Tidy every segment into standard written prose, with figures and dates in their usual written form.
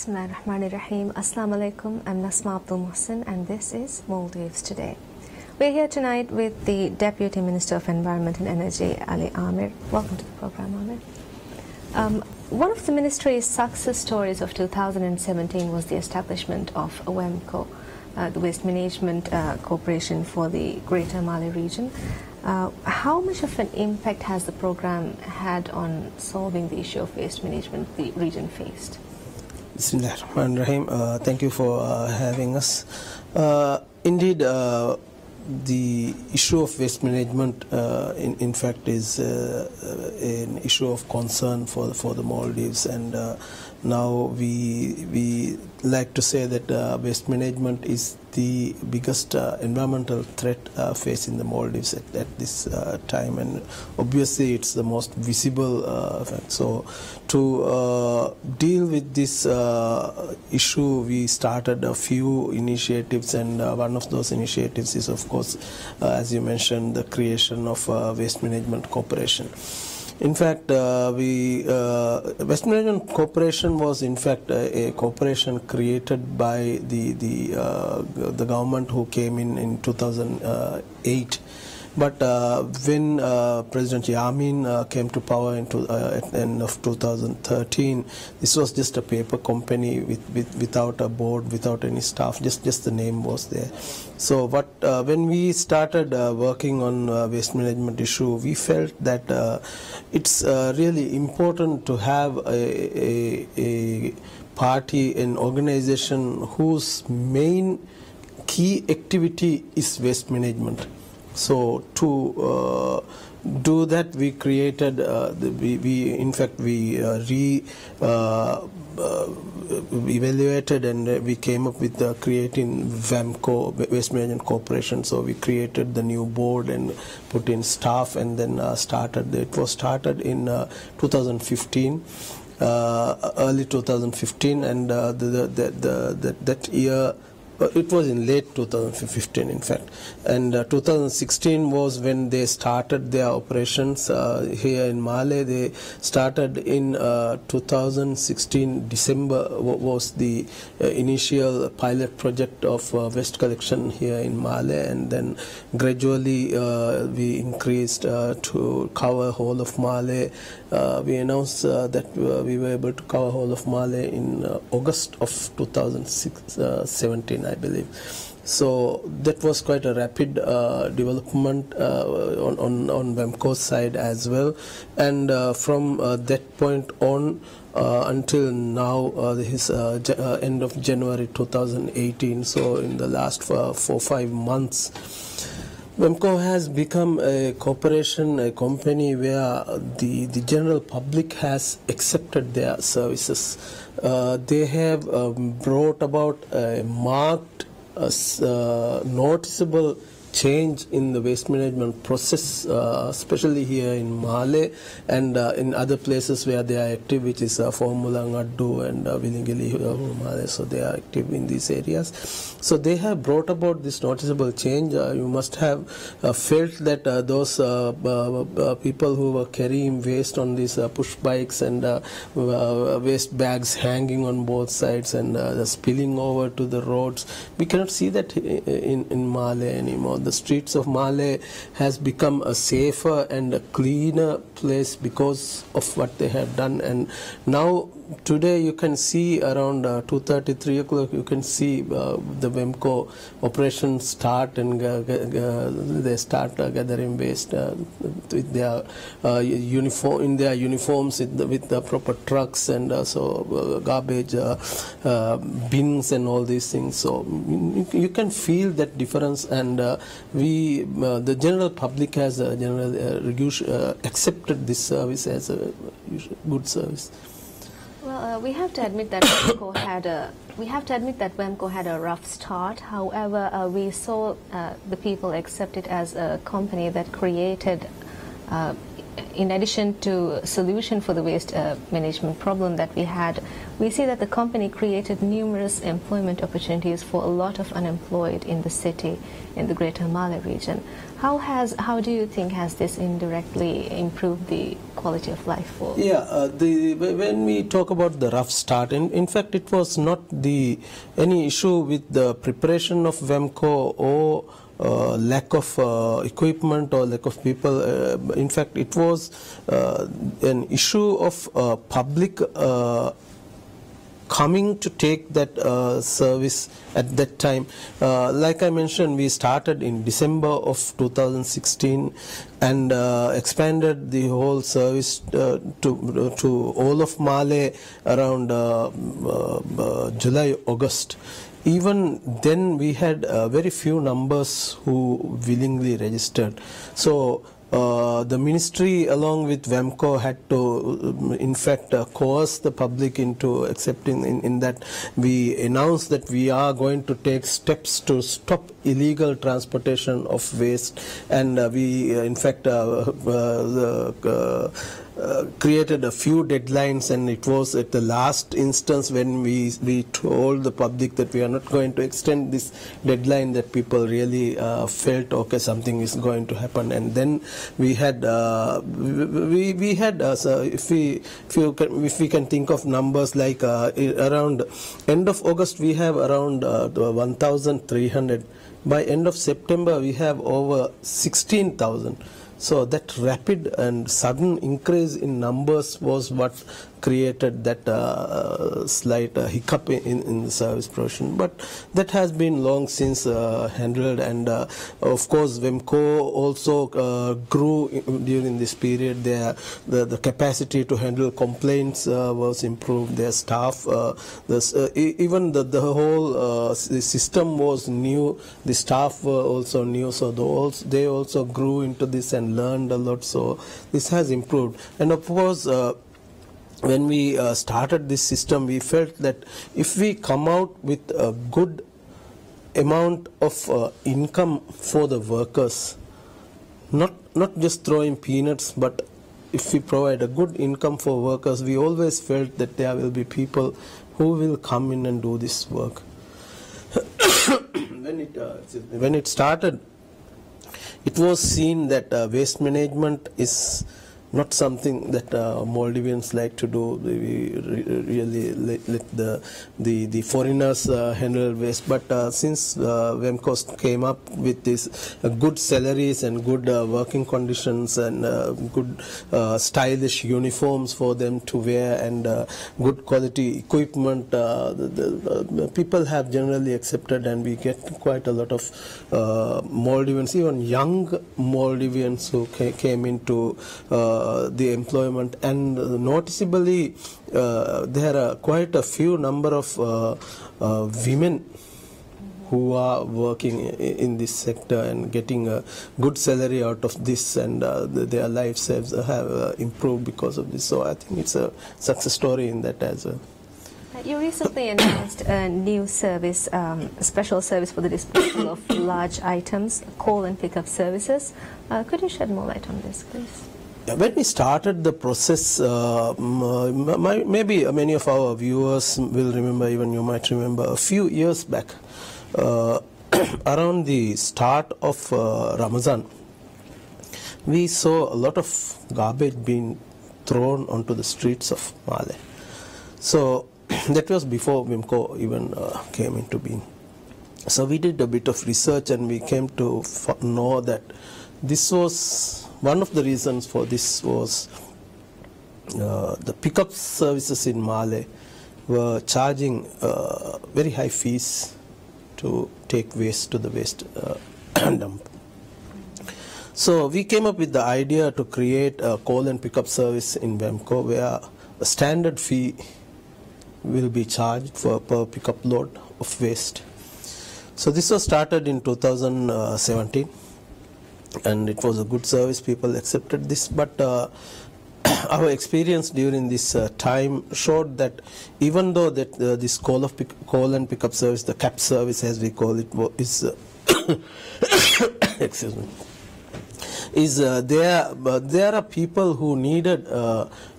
Bismillahirrahmanirrahim. Assalamu alaikum. I'm Nasma Abdul Mohsin and this is Maldives Today. We're here tonight with the Deputy Minister of Environment and Energy, Ali Amir. Welcome to the program, Amir. One of the ministry's success stories of 2017 was the establishment of WEMCO, the Waste Management Corporation for the Greater Mali region. How much of an impact has the program had on solving the issue of waste management the region faced? Bismillahirrahmanirrahim. Thank you for having us. Indeed, the issue of waste management, in fact, is an issue of concern for the Maldives, and now we like to say that waste management is the biggest environmental threat facing the Maldives at this time, and obviously it's the most visible fact. So to deal with this issue, we started a few initiatives, and one of those initiatives is, of course, as you mentioned, the creation of Waste Management Corporation. In fact, Waste Management Corporation was in fact a corporation created by the government who came in 2008. But when President Yamin came to power at the end of 2013, this was just a paper company without a board, without any staff. Just the name was there. So, when we started working on waste management issue, we felt that it's really important to have a party, an organization whose main key activity is waste management. So to do that, we created, evaluated, and we came up with creating WEMCO, Waste Management Corporation. So we created the new board and put in staff, and then started. It was started in 2015. Early 2015, and that year. It was in late 2015, in fact, and 2016 was when they started their operations here in Mali. They started in 2016 December was the initial pilot project of waste collection here in Mali, and then gradually we increased to cover whole of Mali. We announced that we were able to cover whole of Mali in August of 2017, I believe. So that was quite a rapid development on WEMCO's side as well, and from that point on until now, this end of January 2018. So in the last 4-5 months, WEMCO has become a corporation, a company where the general public has accepted their services. They have brought about a marked, noticeable change in the waste management process, especially here in Mali and in other places where they are active, which is Formula, Ngaddu and Vilingili, Mali. So they are active in these areas. So they have brought about this noticeable change. You must have felt that those people who were carrying waste on these push bikes and waste bags hanging on both sides and spilling over to the roads, we cannot see that in Mali anymore. The streets of Mali has become a safer and a cleaner place because of what they have done. And now today you can see around 2:30, 3 o'clock, you can see the WEMCO operation start, and they start gathering waste with their uniforms with the proper trucks, and also garbage bins and all these things. So you can feel that difference, and the general public has accepted this service as a good service. Well, we have to admit that WEMCO had a rough start. However, we saw the people accept it as a company that created in addition to solution for the waste management problem that we had, we see that the company created numerous employment opportunities for a lot of unemployed in the city, in the Greater Malé region. How do you think has this indirectly improved the quality of life for? Yeah, when we talk about the rough start, in fact, it was not any issue with the preparation of WEMCO or lack of equipment or lack of people. In fact, it was an issue of public coming to take that service at that time. Like I mentioned, we started in December of 2016 and expanded the whole service to all of Malé around July, August. Even then we had very few numbers who willingly registered. So the ministry along with WEMCO had to in fact coerce the public into accepting. In that we announced that we are going to take steps to stop illegal transportation of waste, and we in fact created a few deadlines, and it was at the last instance when we told the public that we are not going to extend this deadline, that people really felt okay, something is going to happen. And then we had we had so if we can think of numbers like around end of August we have around 1,300. By end of September we have over 16,000. So that rapid and sudden increase in numbers was what created that slight hiccup in the service provision. But that has been long since handled, and of course WEMCO also grew during this period. The capacity to handle complaints was improved. Their staff, even the whole the system was new. The staff were also new, so they also grew into this and learned a lot. So this has improved, and of course when we started this system, we felt that if we come out with a good amount of income for the workers, not just throwing peanuts, but if we provide a good income for workers, we always felt that there will be people who will come in and do this work. When it started, it was seen that waste management is not something that Maldivians like to do. We really let the foreigners handle waste. But since WEMCO came up with these good salaries and good working conditions and good stylish uniforms for them to wear and good quality equipment, the people have generally accepted, and we get quite a lot of Maldivians, even young Maldivians who came into the employment. And noticeably there are quite a few number of women who are working in this sector and getting a good salary out of this, and their lives have improved because of this. So I think it's a success story in that as well. You recently announced a new service, special service for the disposal of large items, call and pickup services. Could you shed more light on this, please? When we started the process, maybe many of our viewers will remember, even you might remember, a few years back, around the start of Ramadan, we saw a lot of garbage being thrown onto the streets of Malé. So that was before WEMCO even came into being. So we did a bit of research, and we came to know that this was one of the reasons for this was the pickup services in Malé were charging very high fees to take waste to the waste dump. So we came up with the idea to create a call and pickup service in WEMCO where a standard fee will be charged for per pickup load of waste. So this was started in 2017. And it was a good service, people accepted this, but our experience during this time showed that even though that this call and pickup service, the CAP service as we call it, is excuse me, is there are people who needed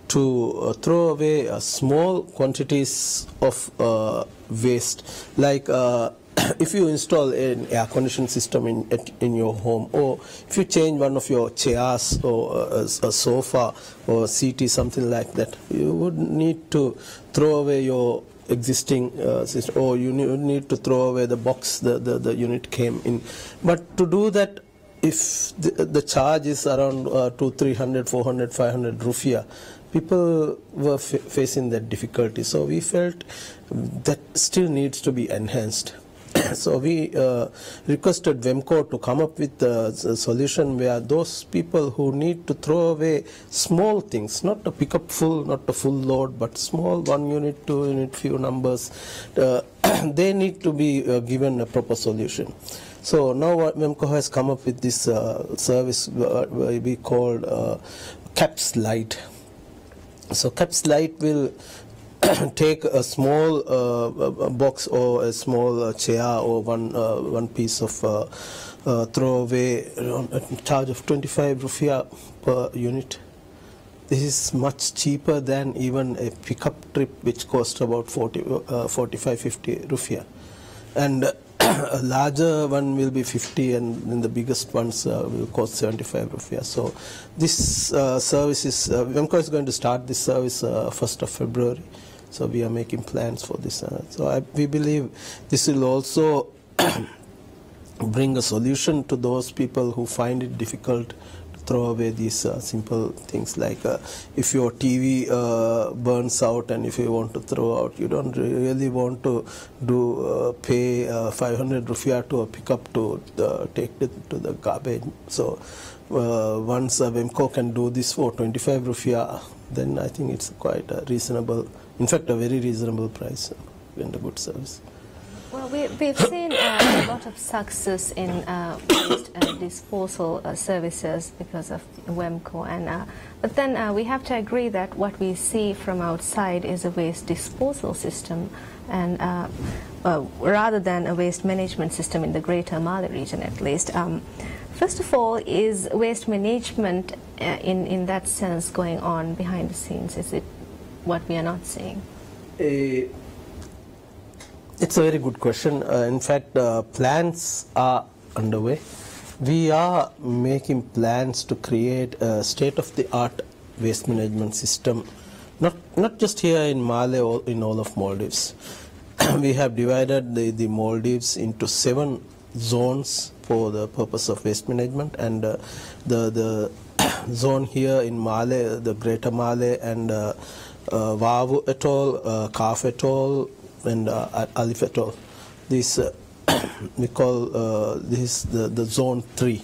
to throw away small quantities of waste, like if you install an air conditioning system in your home, or if you change one of your chairs or a sofa or seat, something like that, you would need to throw away your existing system, or you need to throw away the box the unit came in. But to do that, if the charge is around 200, 300, 400, 500 rupiah, people were facing that difficulty. So we felt that still needs to be enhanced. So we requested WEMCO to come up with a solution where those people who need to throw away small things, not a pickup full, not a full load, but small 1 unit, 2 unit, few numbers, they need to be given a proper solution. So now WEMCO has come up with this service we called CAPS Lite. So CAPS Lite will take a small box or a small chair or one piece of throwaway, a charge of 25 rupiah per unit. This is much cheaper than even a pickup trip, which costs about 45-50 rupiah. And a larger one will be 50, and then the biggest ones will cost 75 rupiah. So this service is, WEMCO is going to start this service 1st of February. So we are making plans for this. We believe this will also bring a solution to those people who find it difficult to throw away these simple things, like if your TV burns out and if you want to throw out, you don't really want to pay 500 rupiah to a pickup to take it to the garbage. So once WEMCO can do this for 25 rupiah, then I think it's quite a reasonable, in fact a very reasonable price and a good service. Well, we've seen a lot of success in waste disposal services because of WEMCO, and but then we have to agree that what we see from outside is a waste disposal system, and rather than a waste management system in the Greater Mali region, at least. First of all, is waste management in that sense going on behind the scenes? Is it what we are not seeing? It's a very good question. In fact, plans are underway. We are making plans to create a state-of-the-art waste management system, not just here in Mali or in all of Maldives. We have divided the Maldives into 7 zones for the purpose of waste management, and the zone here in Mali, the Greater Mali, and Wavu Atoll, Kaf Atoll, and Alif Atoll. This we call this the Zone 3.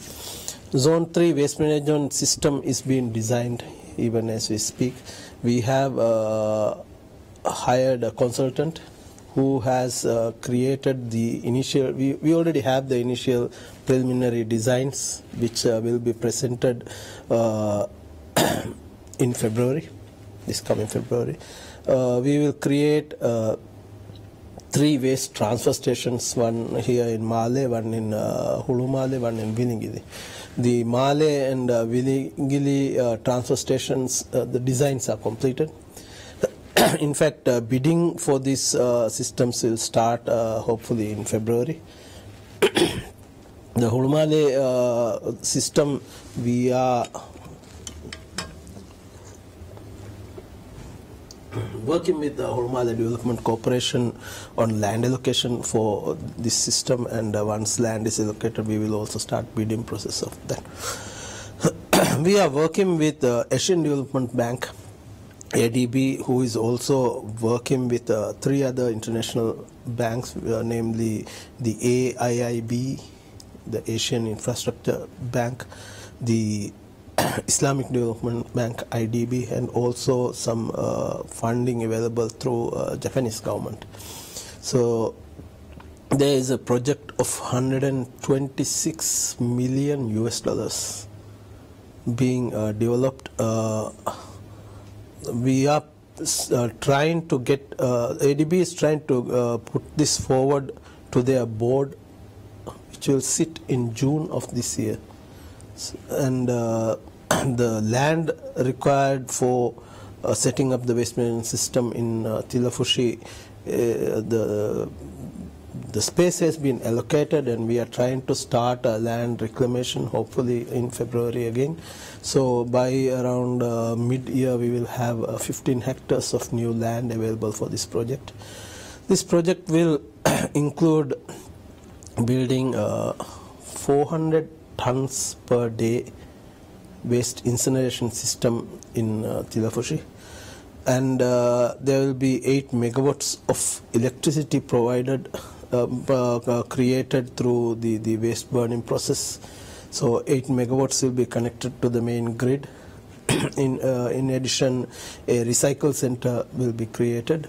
Zone 3 waste management system is being designed even as we speak. We have hired a consultant who has created the initial, we already have the initial preliminary designs, which will be presented in February, this coming February. We will create 3 waste transfer stations, one here in Male, one in Hulu Male, one in Vilingili. The Male and Vilingili transfer stations, the designs are completed. In fact, bidding for these systems will start hopefully in February. The Hulu system, we are working with the Hulu Development Corporation on land allocation for this system, and once land is allocated, we will also start bidding process of that. We are working with Asian Development Bank, ADB, who is also working with 3 other international banks, namely the AIIB, the Asian Infrastructure Bank, the Islamic Development Bank, IDB, and also some funding available through Japanese government. So there is a project of $126 million US being developed. We are trying to get, ADB is trying to put this forward to their board, which will sit in June of this year. And the land required for setting up the waste management system in Tilafushi, the space has been allocated, and we are trying to start a land reclamation hopefully in February again. So by around mid-year we will have 15 hectares of new land available for this project. This project will include building 400 tons per day waste incineration system in Tilafushi, and there will be 8 megawatts of electricity provided, created through the waste burning process. So 8 megawatts will be connected to the main grid. In addition, a recycle center will be created,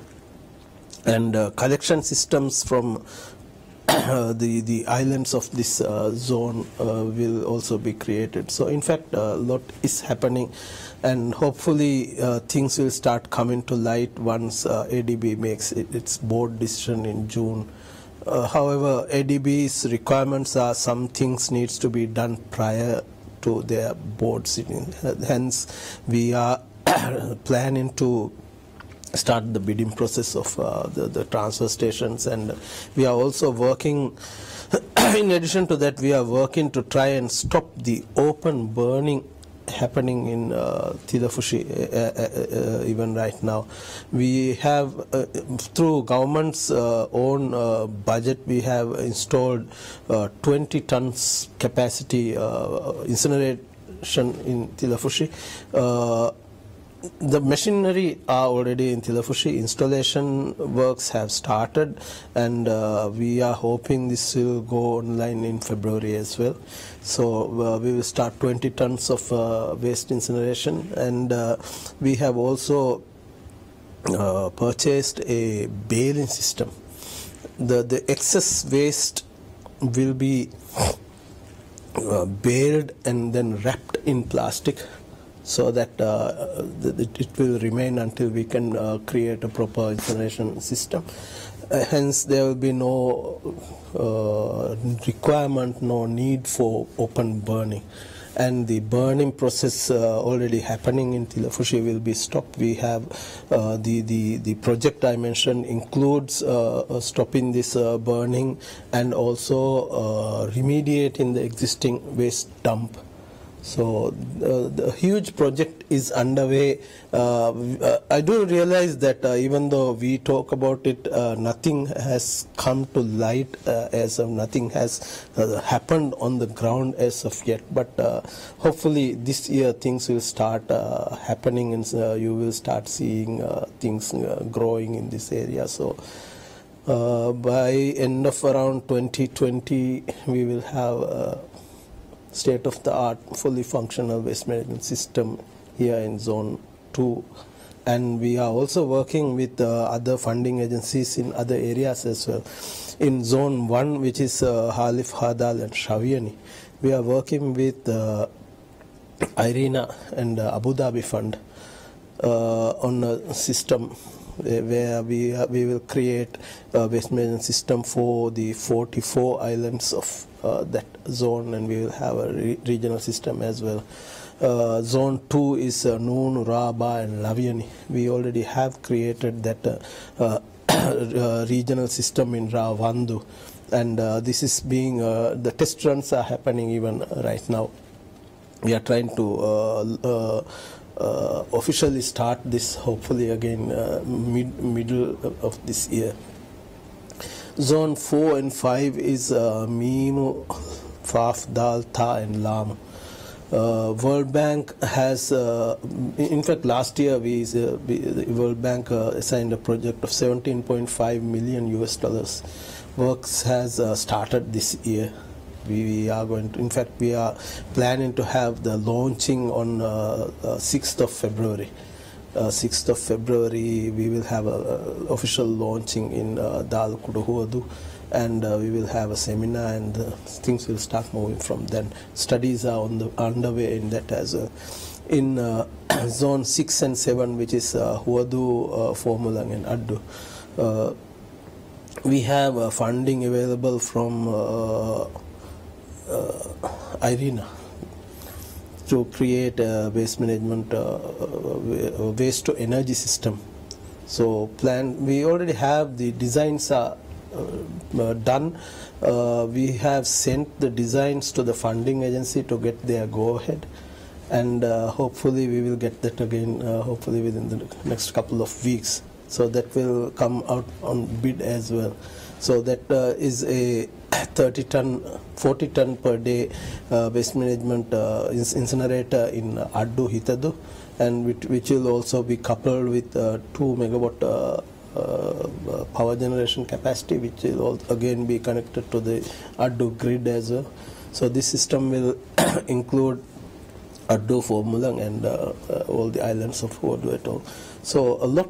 and collection systems from the islands of this zone will also be created. So in fact a lot is happening, and hopefully things will start coming to light once ADB makes its board decision in June. However, ADB's requirements are some things needs to be done prior to their board sitting. Hence we are planning to start the bidding process of the transfer stations, and we are also working in addition to that we are working to try and stop the open burning happening in Tilafushi even right now. We have through government's own budget we have installed 20 tons capacity incineration in Tilafushi. The machinery are already in Tilafushi, installation works have started, and we are hoping this will go online in February as well. So we will start 20 tons of waste incineration, and we have also purchased a baling system. The excess waste will be baled and then wrapped in plastic, so that it will remain until we can create a proper incineration system. Hence there will be no requirement, no need for open burning, and the burning process already happening in Tilafushi will be stopped. We have the project I mentioned includes stopping this burning and also remediating the existing waste dump. So the huge project is underway. I do realize that even though we talk about it, nothing has come to light as of, nothing has happened on the ground as of yet. But hopefully this year things will start happening, and you will start seeing things growing in this area. So by end of around 2020 we will have state-of-the-art, fully functional waste management system here in Zone 2. And we are also working with other funding agencies in other areas as well. In Zone 1, which is Halif, Hadal and Shaviani, we are working with IRENA and Abu Dhabi Fund on a system where we will create a waste management system for the 44 islands of that zone, and we will have a regional system as well. Zone 2 is Noon, Raba and Laviani. We already have created that regional system in Ravandu, and this is being the test runs are happening even right now. We are trying to officially start this hopefully again middle of this year. Zone 4 and 5 is Mimu, Faf, Dal, Ta and Lam. World Bank has, in fact last year the World Bank assigned a project of $17.5 million US. Works has started this year. We are going to, in fact we are planning to have the launching on 6th of February. 6th of February we will have a official launching in Dal Kuduhuadu, and we will have a seminar, and things will start moving from then. Studies are underway in that as well. In Zone 6 and 7, which is Huadu, Formulang and Addu, we have funding available from IRENA. to create a waste management waste to energy system. So we already have the designs are done. We have sent the designs to the funding agency to get their go-ahead, and hopefully we will get that again hopefully within the next couple of weeks. So that will come out on bid as well. So that is a 40 ton per day waste management incinerator in Addu Hitadu, and which will also be coupled with 2 megawatt power generation capacity, which will again be connected to the Addu grid as well. So this system will include Addu, Formulang, and all the islands of Vanuatu. So a lot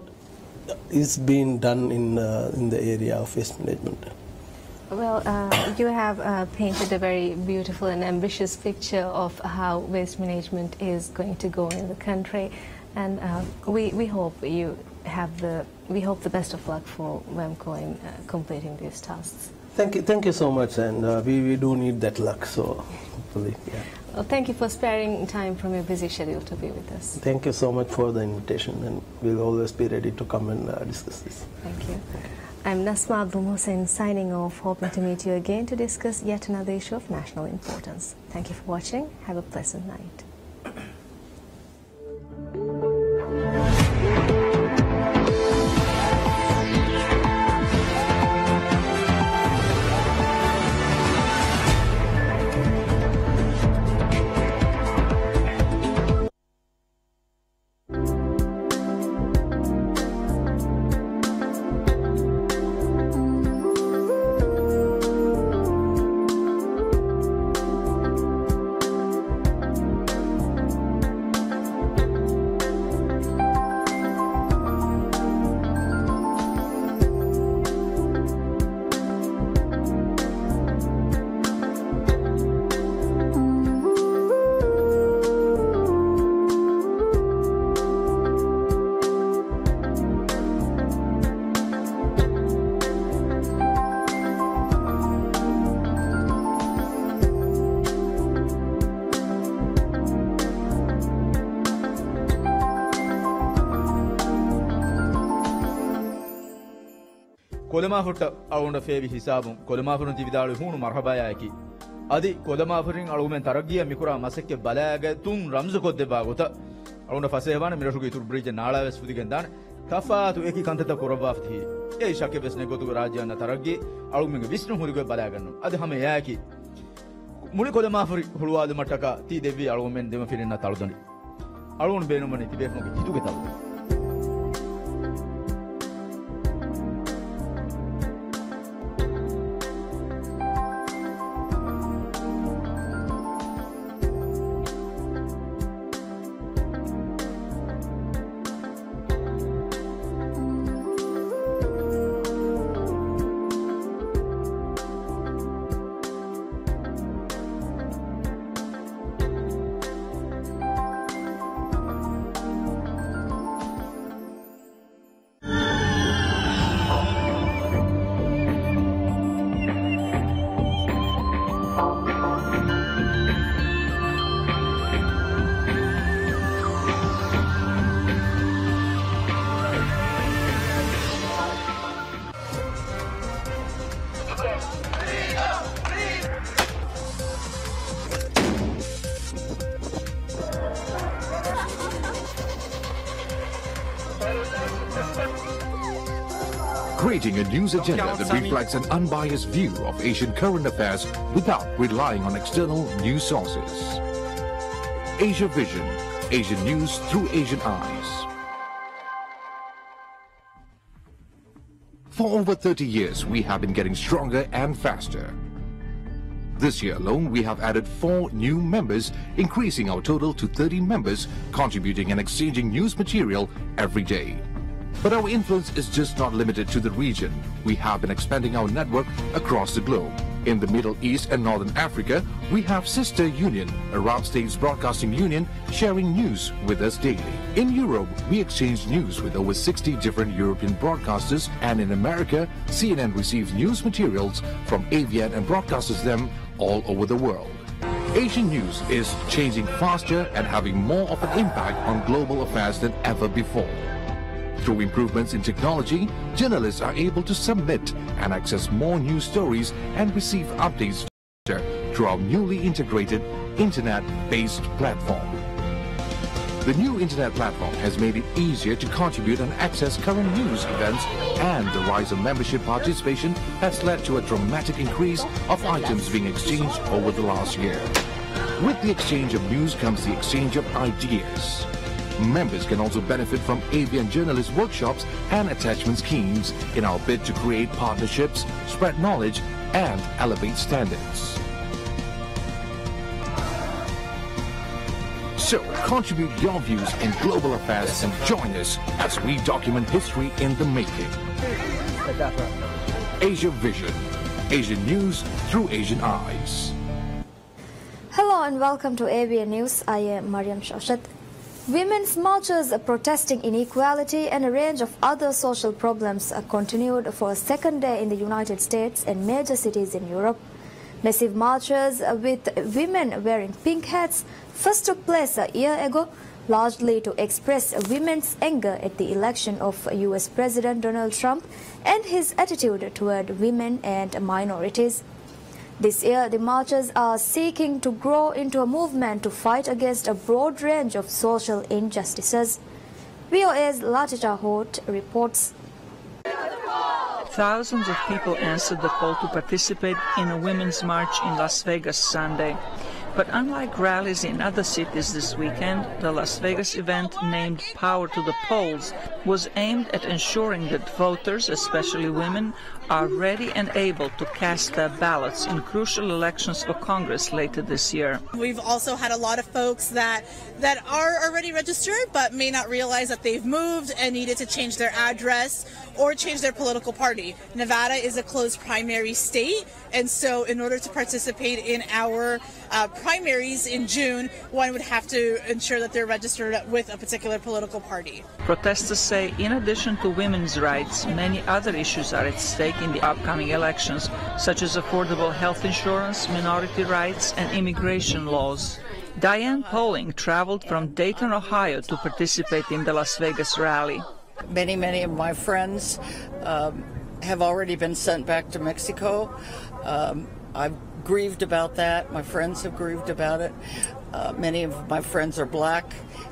is being done in the area of waste management. Well, you have painted a very beautiful and ambitious picture of how waste management is going to go in the country, and we hope we hope the best of luck for WEMCO in completing these tasks. Thank you so much, and we do need that luck. So hopefully, yeah. Well, thank you for sparing time from your busy schedule to be with us. Thank you so much for the invitation, and we'll always be ready to come and discuss this. Thank you. I'm Nasma Abdul Hussain signing off, hoping to meet you again to discuss yet another issue of national importance. Thank you for watching. Have a pleasant night. ಕೊಲಮಾಫುಟ್ಟ ಅವುಂಡ ಫೇವಿ ಹಿಸಾಬು ಕೊಲಮಾಫುರು ತಿವಿದಾಳು ಹೂಣು ಮರ್ಹಬಾಯಾಕಿ ಅದಿ ಕೊಲಮಾಫುರಿನ್ ಅಳುಮೆನ್ ತರಗಿಯ ಮಿಕುರಾ ಮಸಕ್ಕೆ ಬಲಾಗ ತುಂ Ranju ಕೊದ್ದೆ ಬಾಗುತ ಅವುಂಡ ಫಸೇವಾನ ಮಿರಶುಗೆ ತುರ್ bridge ನಾಳಾವೆಸ್ ಫುದಿಗೆಂದಾನ ಕಫಾತು ಏಕಿ ಕಂತತ ಕೊರಬಾಫ್ತಿ ಏ ಶಕ್ಕೆ ಬೆಸ್ನೆ ಗೊತು ರಾಜ್ಯನ ತರಗಿ ಅಳುಮೆಂಗೆ ವಿಷ್ಣು ಹುದಿಗೆ ಬಲಾಗನ್ನು ಅದು ಹಮೆ ಯಾಕಿ ಮುಳಿ ಕೊಲಮಾಫುರಿ ಹುಳುವಾದ ಮಟ್ಟಕ ತಿ ದೆವ್ವಿ ಅಳುಮೆನ್ ದೆಮ ಫಿರಿನ ತಳುದನಿ ಅಳುಣ ಬೇನುಮನಿ ತಿಬೇಫ್ನುಗೆ ಹಿತುಗೆ ತಳುದನಿ Creating a news agenda that reflects an unbiased view of Asian current affairs without relying on external news sources. Asia Vision, Asian news through Asian eyes. For over 30 years, we have been getting stronger and faster. This year alone, we have added 4 new members, increasing our total to 30 members, contributing and exchanging news material every day. But our influence is just not limited to the region. We have been expanding our network across the globe. In the Middle East and Northern Africa, we have Sister Union, Arab States Broadcasting Union, sharing news with us daily. In Europe, we exchange news with over 60 different European broadcasters, and in America, CNN receives news materials from AVN and broadcasts them all over the world. Asian news is changing faster and having more of an impact on global affairs than ever before. Through improvements in technology, journalists are able to submit and access more news stories and receive updates through our newly integrated internet-based platform. The new internet platform has made it easier to contribute and access current news events, and the rise of membership participation has led to a dramatic increase of items being exchanged over the last year. With the exchange of news comes the exchange of ideas. Members can also benefit from ABN journalist workshops and attachment schemes in our bid to create partnerships, spread knowledge, and elevate standards. So, contribute your views in global affairs and join us as we document history in the making. Asia Vision. Asian news through Asian eyes. Hello and welcome to ABN News. I am Mariam Shoshat. Women's marches protesting inequality and a range of other social problems continued for a second day in the United States and major cities in Europe. Massive marches with women wearing pink hats first took place a year ago, largely to express women's anger at the election of US President Donald Trump and his attitude toward women and minorities. This year, the marches are seeking to grow into a movement to fight against a broad range of social injustices. VOA's Latita Holt reports. Thousands of people answered the call to participate in a women's march in Las Vegas Sunday. But unlike rallies in other cities this weekend, the Las Vegas event named Power to the Polls was aimed at ensuring that voters, especially women, are ready and able to cast their ballots in crucial elections for Congress later this year. We've also had a lot of folks that are already registered but may not realize that they've moved and needed to change their address or change their political party. Nevada is a closed primary state, and so in order to participate in our primaries in June, one would have to ensure that they're registered with a particular political party. Protesters say in addition to women's rights, many other issues are at stake in the upcoming elections, such as affordable health insurance, minority rights, and immigration laws. Diane Poling traveled from Dayton, Ohio to participate in the Las Vegas rally. Many of my friends have already been sent back to Mexico. I've grieved about that. My friends have grieved about it. Many of my friends are black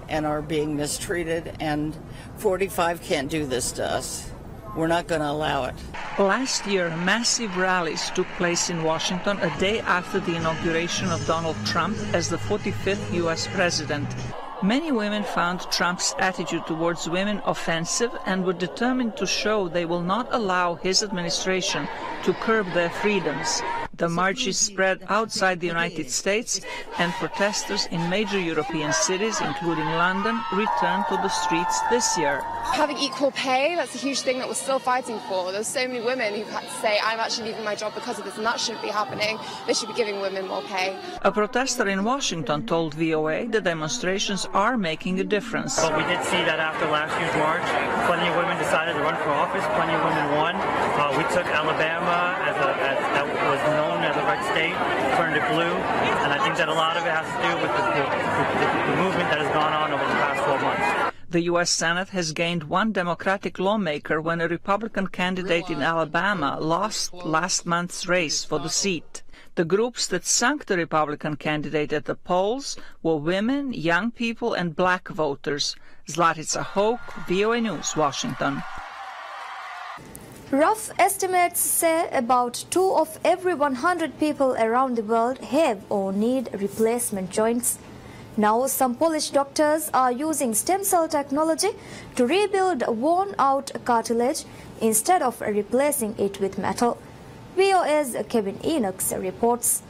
and are being mistreated, and 45 can't do this to us. We're not going to allow it. Last year, massive rallies took place in Washington a day after the inauguration of Donald Trump as the 45th U.S. president. Many women found Trump's attitude towards women offensive and were determined to show they will not allow his administration to curb their freedoms. The marches spread outside the United States, and protesters in major European cities, including London, returned to the streets this year. Having equal pay, that's a huge thing that we're still fighting for. There's so many women who've had to say, I'm actually leaving my job because of this, and that shouldn't be happening. They should be giving women more pay. A protester in Washington told VOA the demonstrations are making a difference. But we did see that after last year's march, plenty of women decided to run for office, plenty of women won. We took Alabama as that was known as a red state, turned it blue, and I think that a lot of it has to do with the movement that has gone on over the past 12 months. The U.S. Senate has gained one Democratic lawmaker when a Republican candidate in Alabama lost last month's race for the seat. The groups that sunk the Republican candidate at the polls were women, young people, and black voters. Zlatica Hoke, VOA News, Washington. Rough estimates say about 2 of every 100 people around the world have or need replacement joints. Now, some Polish doctors are using stem cell technology to rebuild worn-out cartilage instead of replacing it with metal. VOA's Kevin Enoch reports.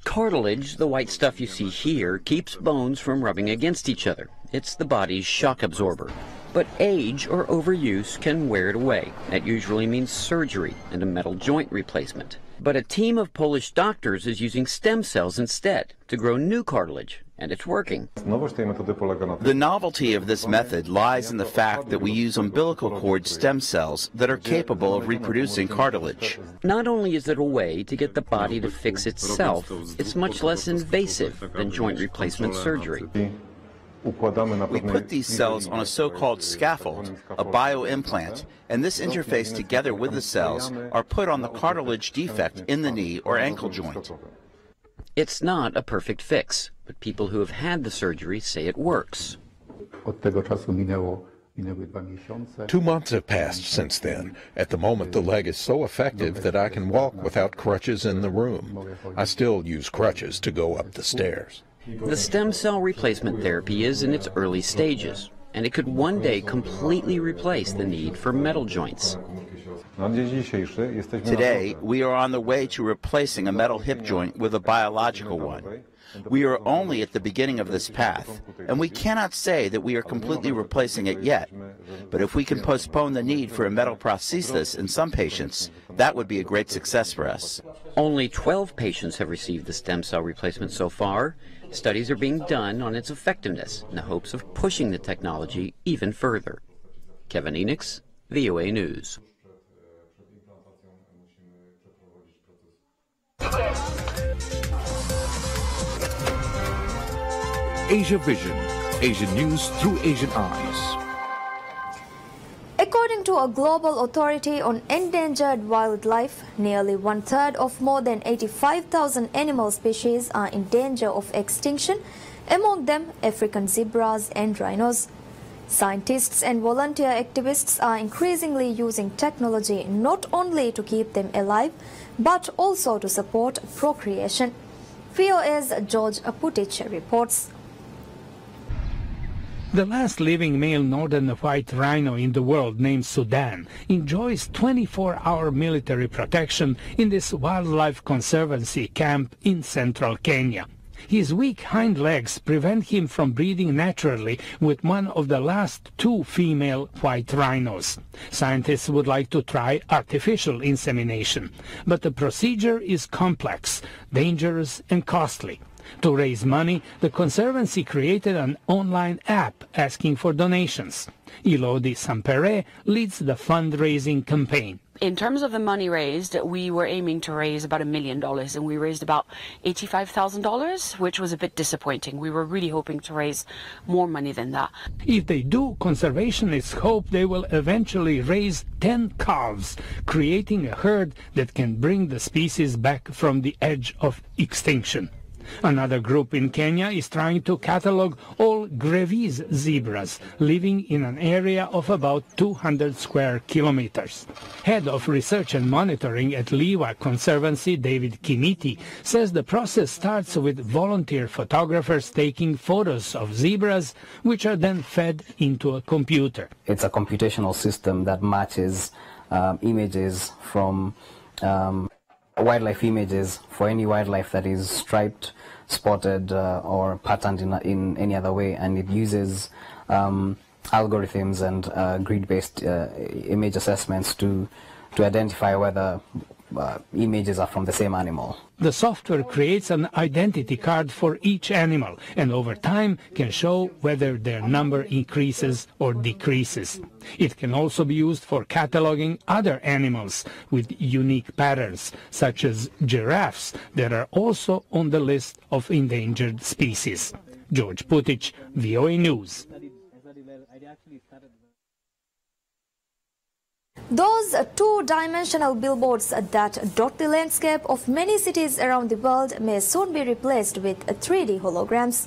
Cartilage, the white stuff you see here, keeps bones from rubbing against each other. It's the body's shock absorber. But age or overuse can wear it away. That usually means surgery and a metal joint replacement. But a team of Polish doctors is using stem cells instead to grow new cartilage, and it's working. The novelty of this method lies in the fact that we use umbilical cord stem cells that are capable of reproducing cartilage. Not only is it a way to get the body to fix itself, it's much less invasive than joint replacement surgery. We put these cells on a so-called scaffold, a bioimplant, and this interface together with the cells are put on the cartilage defect in the knee or ankle joint. It's not a perfect fix, but people who have had the surgery say it works. 2 months have passed since then. At the moment, the leg is so effective that I can walk without crutches in the room. I still use crutches to go up the stairs. The stem cell replacement therapy is in its early stages, and it could one day completely replace the need for metal joints. Today, we are on the way to replacing a metal hip joint with a biological one. We are only at the beginning of this path, and we cannot say that we are completely replacing it yet. But if we can postpone the need for a metal prosthesis in some patients, that would be a great success for us. Only 12 patients have received the stem cell replacement so far. Studies are being done on its effectiveness in the hopes of pushing the technology even further. Kevin Enix, VOA News. Asia Vision, Asian news through Asian eyes. According to a global authority on endangered wildlife, nearly 1/3 of more than 85,000 animal species are in danger of extinction, among them African zebras and rhinos. Scientists and volunteer activists are increasingly using technology not only to keep them alive, but also to support procreation. VOA's George Putic reports. The last living male northern white rhino in the world, named Sudan, enjoys 24-hour military protection in this wildlife conservancy camp in central Kenya. His weak hind legs prevent him from breeding naturally with one of the last 2 female white rhinos. Scientists would like to try artificial insemination, but the procedure is complex, dangerous and costly. To raise money, the Conservancy created an online app asking for donations. Elodie Sampere leads the fundraising campaign. In terms of the money raised, we were aiming to raise about $1 million, and we raised about $85,000, which was a bit disappointing. We were really hoping to raise more money than that. If they do, conservationists hope they will eventually raise 10 calves, creating a herd that can bring the species back from the edge of extinction. Another group in Kenya is trying to catalog all Grevy's zebras living in an area of about 200 square kilometers. Head of Research and Monitoring at Liwa Conservancy, David Kimiti, says the process starts with volunteer photographers taking photos of zebras, which are then fed into a computer. It's a computational system that matches images from wildlife images for any wildlife that is striped, spotted or patterned in any other way, and it uses algorithms and grid-based image assessments to identify whether images are from the same animal. The software creates an identity card for each animal and over time can show whether their number increases or decreases. It can also be used for cataloging other animals with unique patterns, such as giraffes that are also on the list of endangered species. George Putic, VOA News. Those 2-dimensional billboards that dot the landscape of many cities around the world may soon be replaced with 3D holograms.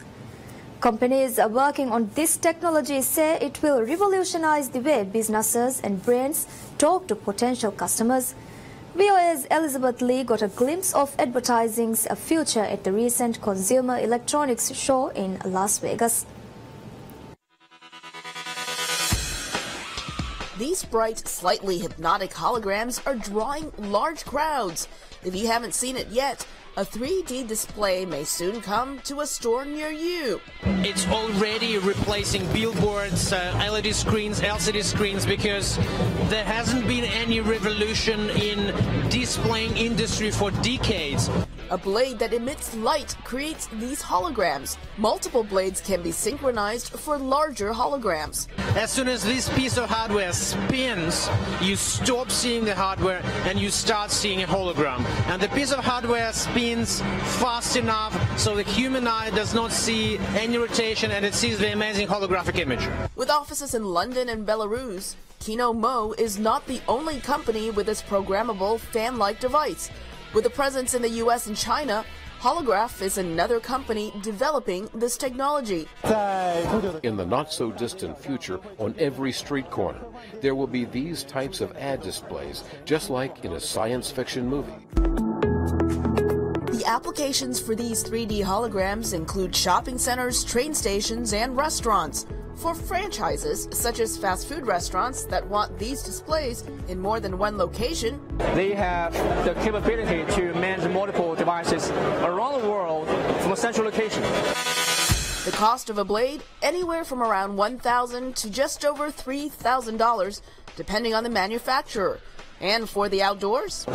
Companies working on this technology say it will revolutionize the way businesses and brands talk to potential customers. VOA's Elizabeth Lee got a glimpse of advertising's future at the recent Consumer Electronics Show in Las Vegas. These bright, slightly hypnotic holograms are drawing large crowds. If you haven't seen it yet, A 3D display may soon come to a store near you. It's already replacing billboards, LED screens, LCD screens, because there hasn't been any revolution in displaying industry for decades. A blade that emits light creates these holograms. Multiple blades can be synchronized for larger holograms. As soon as this piece of hardware spins, you stop seeing the hardware and you start seeing a hologram. And the piece of hardware spins fast enough so the human eye does not see any rotation and it sees the amazing holographic image. With offices in London and Belarus, Kino Mo is not the only company with this programmable fan-like device. With a presence in the US and China, Holograph is another company developing this technology. In the not-so-distant future, on every street corner, there will be these types of ad displays, just like in a science fiction movie. The applications for these 3D holograms include shopping centers, train stations, and restaurants. For franchises, such as fast food restaurants that want these displays in more than one location, they have the capability to manage multiple devices around the world from a central location. The cost of a blade, anywhere from around $1,000 to just over $3,000, depending on the manufacturer. And for the outdoors,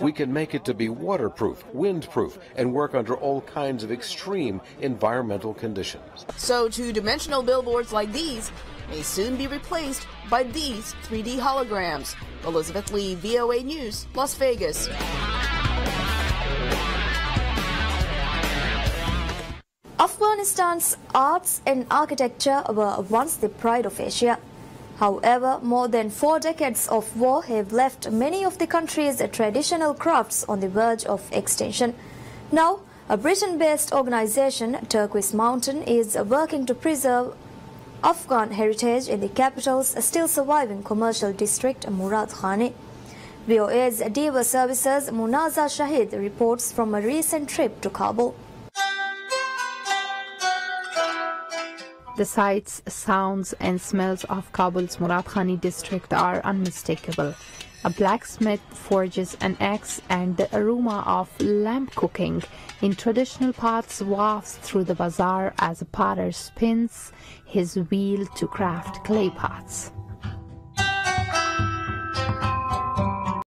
we can make it to be waterproof, windproof, and work under all kinds of extreme environmental conditions. So two-dimensional billboards like these may soon be replaced by these 3D holograms. Elizabeth Lee, VOA News, Las Vegas. Afghanistan's arts and architecture were once the pride of Asia. However, more than 4 decades of war have left many of the country's traditional crafts on the verge of extinction. Now, a Britain-based organization, Turquoise Mountain, is working to preserve Afghan heritage in the capital's still surviving commercial district, Murad Khani. VOA's Diva Services Munaza Shahid reports from a recent trip to Kabul. The sights, sounds and smells of Kabul's Murad Khani district are unmistakable. A blacksmith forges an axe and the aroma of lamp cooking in traditional pots wafts through the bazaar as a potter spins his wheel to craft clay pots.